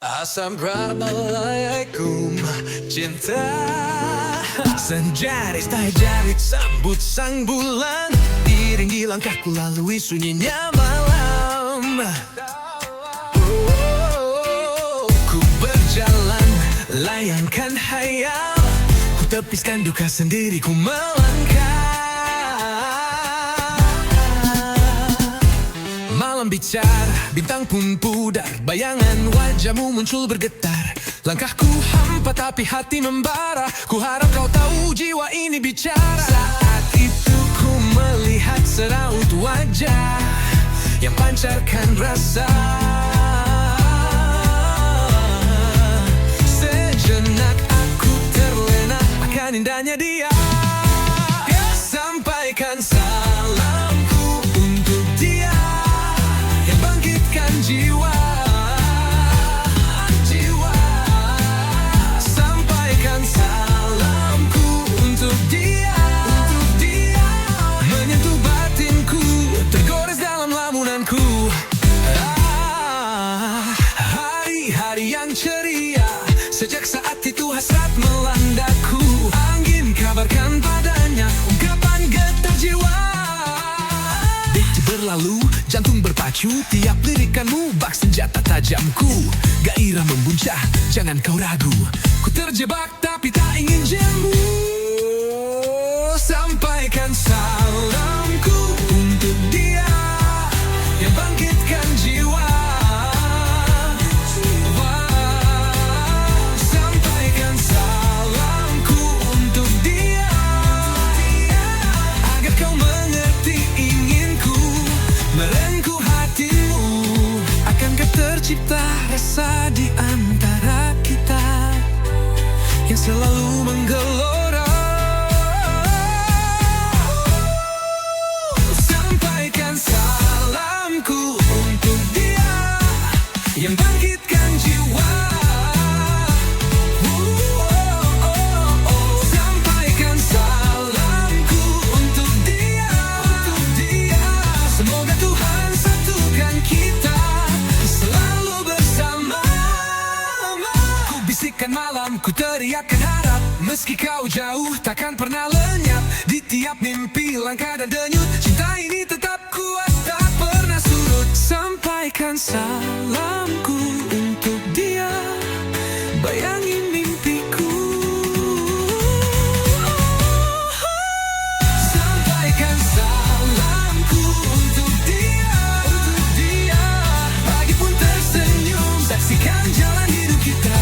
Assalamualaikum cinta. Senja jarit sambut sang bulan, iringi langkahku lalui sunyinya malam. Ku berjalan layangkan hayal, ku tepiskan duka sendiri, ku melangkah. Malam bicara, bintang pun pudar, bayangan wajahmu muncul bergetar. Langkahku hampa tapi hati membara, ku harap kau tahu jiwa ini bicara. Saat itu ku melihat seraut wajah yang pancarkan rasa. Sejenak aku terlena akan indahnya dia. Sampaikan salamku untuk dia yang bangkitkan jiwa. Sampaikan salamku untuk dia, menyentuh batinku, tergores dalam lamunanku. Hari-hari yang ceria, sejak saat itu hasrat melandaku. Angin kabarkan padanya ungkapan getar jiwa. Detik berlalu, jantung berpacu, tiap lirikanmu bak senjata tajamku. Gairah membuncah, jangan kau ragu, ku terjebak tapi tak ingin jemu. Sampaikan salamku untuk dia yang bangkitkan jiwa. Sampaikan salamku untuk dia, agar kau mengerti inginku merengkuh hatimu. Akankah tercipta rasa di antara kita yang selalu menggelora? Sampaikan salamku untuk dia yang bangkitkan jiwa. Sampaikan salamku untuk dia. Semoga Tuhan satukan kita selalu bersama. Ku bisikkan malam, ku teriakkan harap, meski kau jauh takkan pernah lenyap. Di tiap mimpi, langkah dan denyut, cinta ini tetap kuat, tak pernah surut. Sampaikan salamku untuk dia, bayangi mimpiku. Sampaikan salamku untuk dia. Pagi pun tersenyum, saksikan jalan hidup kita.